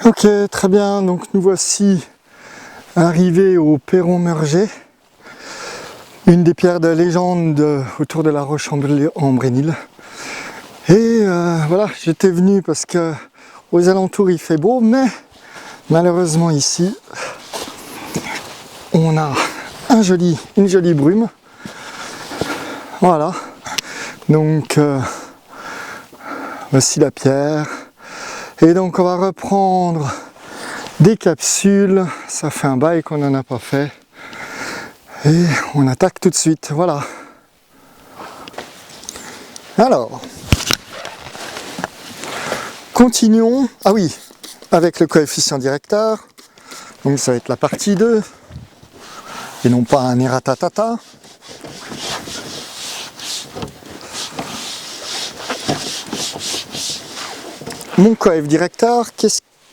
Ok, très bien, donc nous voici arrivés au Perron Murger, une des pierres de légende autour de la Roche-en-Brénil. Et voilà, j'étais venu parce que aux alentours il fait beau, mais malheureusement ici, on a une jolie brume. Voilà, donc voici la pierre. Et donc on va reprendre des capsules, ça fait un bail qu'on n'en a pas fait. Et on attaque tout de suite, voilà. Alors, continuons, ah oui, avec le coefficient directeur. Donc ça va être la partie 2, et non pas un eratatata. Mon coef directeur,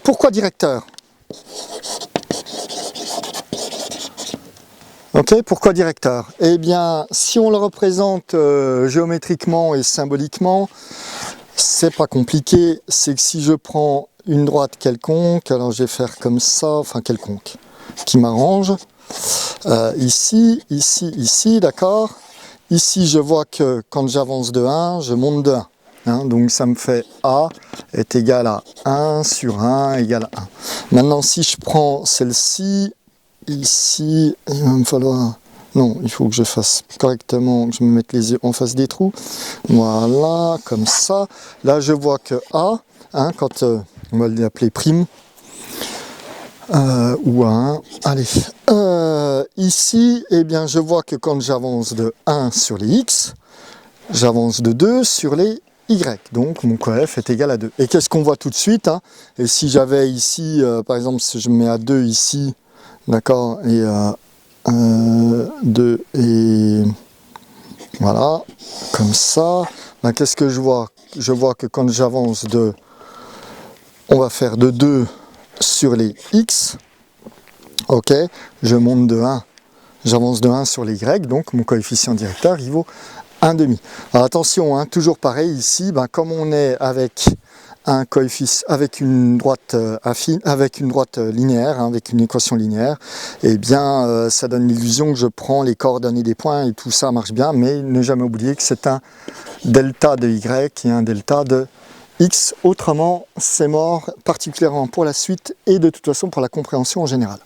pourquoi directeur? Ok, pourquoi directeur? Eh bien, si on le représente géométriquement et symboliquement, c'est pas compliqué. C'est que si je prends une droite quelconque, alors je vais faire comme ça, enfin quelconque, qui m'arrange. Ici, d'accord. Ici, je vois que quand j'avance de 1, je monte de 1. Hein, donc ça me fait A est égal à 1 sur 1 égale 1. Maintenant, si je prends celle-ci, ici, il va me falloir... Non, il faut que je fasse correctement, que je me mette les yeux en face des trous. Voilà, comme ça. Là, je vois que A, hein, quand on va l'appeler prime, ou 1. Allez, ici, eh bien, je vois que quand j'avance de 1 sur les X, j'avance de 2 sur les Y. Donc, mon coef est égal à 2. Et qu'est-ce qu'on voit tout de suite, hein? Et si j'avais ici, par exemple, si je mets à 2 ici, d'accord, et 2 et voilà, comme ça, ben, qu'est-ce que je vois? Je vois que quand j'avance de, on va faire de 2 sur les X, ok, je monte de 1, j'avance de 1 sur les Y, donc mon coefficient directeur, il vaut 1,5. Alors attention, hein, toujours pareil ici, ben, comme on est avec un coefficient, avec une droite linéaire, hein, avec une équation linéaire, eh bien ça donne l'illusion que je prends les coordonnées des points et tout ça marche bien, mais ne jamais oublier que c'est un delta de Y et un delta de X, autrement c'est mort, particulièrement pour la suite et de toute façon pour la compréhension en général.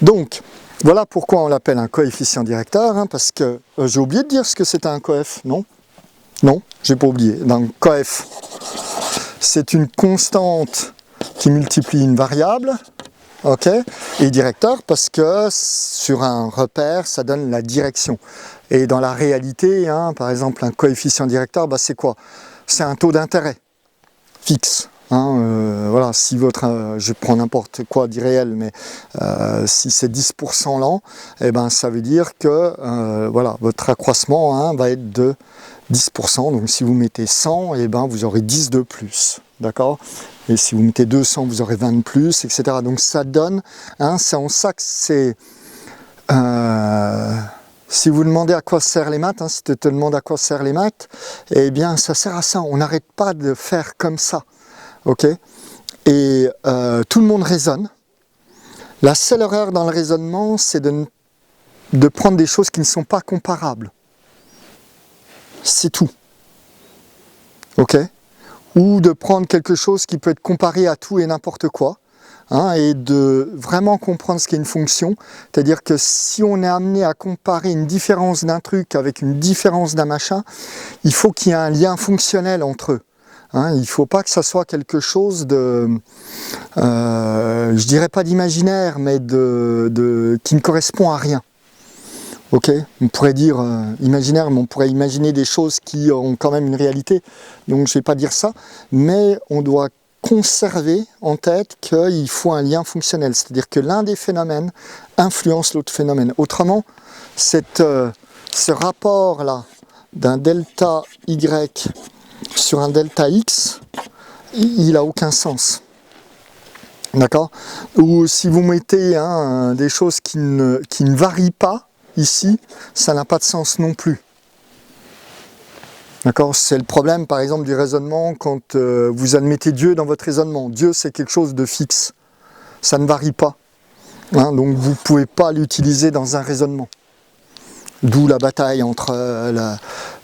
Donc, voilà pourquoi on l'appelle un coefficient directeur, hein, parce que j'ai oublié de dire ce que c'était un coef, non? Non, j'ai pas oublié. Donc, coef, c'est une constante qui multiplie une variable, ok? Et directeur, parce que sur un repère, ça donne la direction. Et dans la réalité, hein, par exemple, un coefficient directeur, bah, c'est quoi? C'est un taux d'intérêt fixe. Hein, voilà, si votre, je prends n'importe quoi d'irréel, mais si c'est 10% l'an, eh ben, ça veut dire que voilà, votre accroissement, hein, va être de 10%. Donc si vous mettez 100, eh ben, vous aurez 10 de plus. D'accord? Et si vous mettez 200, vous aurez 20 de plus, etc. Donc ça donne, hein, c'est en ça que c'est... si vous demandez à quoi servent les maths, hein, si tu te demandes à quoi servent les maths, eh bien ça sert à ça. On n'arrête pas de faire comme ça. Ok, et tout le monde raisonne. La seule erreur dans le raisonnement, c'est de prendre des choses qui ne sont pas comparables. C'est tout. Ok, ou de prendre quelque chose qui peut être comparé à tout et n'importe quoi, hein, et de vraiment comprendre ce qu'est une fonction. C'est-à-dire que si on est amené à comparer une différence d'un truc avec une différence d'un machin, il faut qu'il y ait un lien fonctionnel entre eux. Hein, il ne faut pas que ça soit quelque chose de, je dirais pas d'imaginaire, mais qui ne correspond à rien. Ok, on pourrait dire imaginaire, mais on pourrait imaginer des choses qui ont quand même une réalité. Donc je ne vais pas dire ça, mais on doit conserver en tête qu'il faut un lien fonctionnel, c'est-à-dire que l'un des phénomènes influence l'autre phénomène. Autrement, ce rapport-là d'un delta Y sur un delta X, il n'a aucun sens. D'accord? Ou si vous mettez hein, des choses qui ne varient pas, ici, ça n'a pas de sens non plus. D'accord? C'est le problème, par exemple, du raisonnement quand vous admettez Dieu dans votre raisonnement. Dieu, c'est quelque chose de fixe. Ça ne varie pas. Hein, donc, vous ne pouvez pas l'utiliser dans un raisonnement. D'où la bataille entre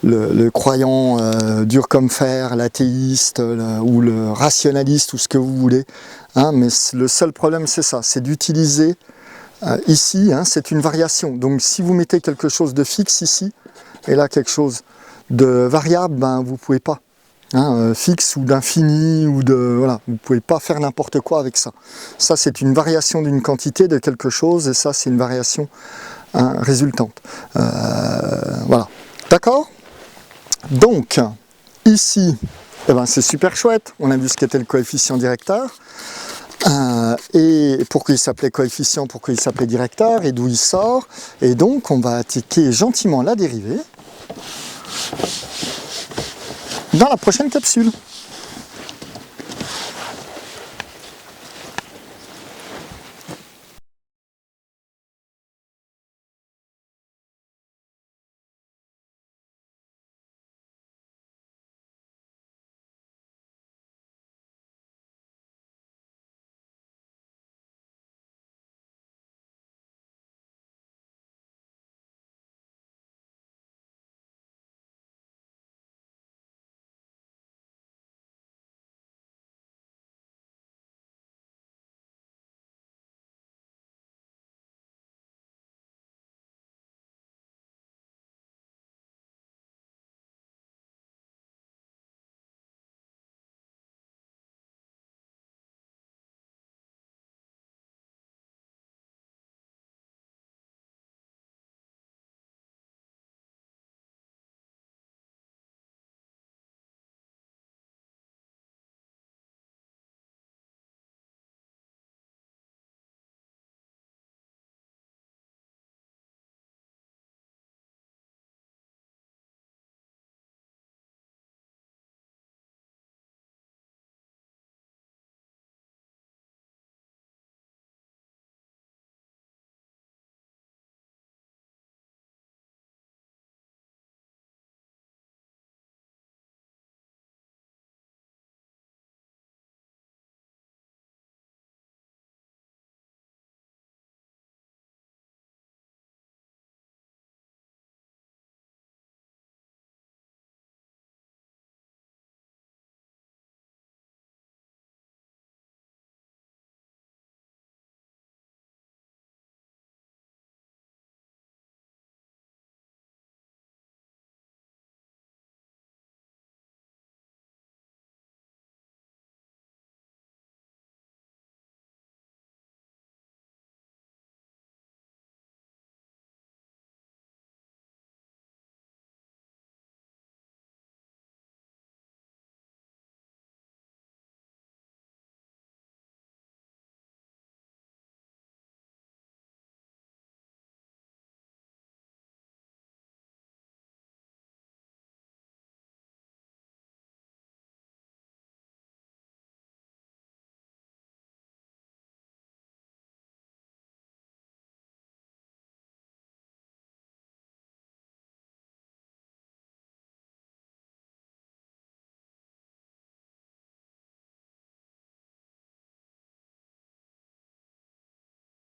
le croyant dur comme fer, l'athéiste ou le rationaliste ou ce que vous voulez. Hein, mais le seul problème, c'est ça, c'est d'utiliser ici, hein, c'est une variation. Donc si vous mettez quelque chose de fixe ici, et là quelque chose de variable, ben, vous ne pouvez pas. Hein, fixe ou d'infini, ou de voilà, vous ne pouvez pas faire n'importe quoi avec ça. Ça, c'est une variation d'une quantité de quelque chose, et ça, c'est une variation résultante. Voilà. D'accord? Donc, ici, eh ben, c'est super chouette. On a vu ce qu'était le coefficient directeur. Et pourquoi il s'appelait coefficient, pourquoi il s'appelait directeur, et d'où il sort. Et donc, on va attaquer gentiment la dérivée dans la prochaine capsule.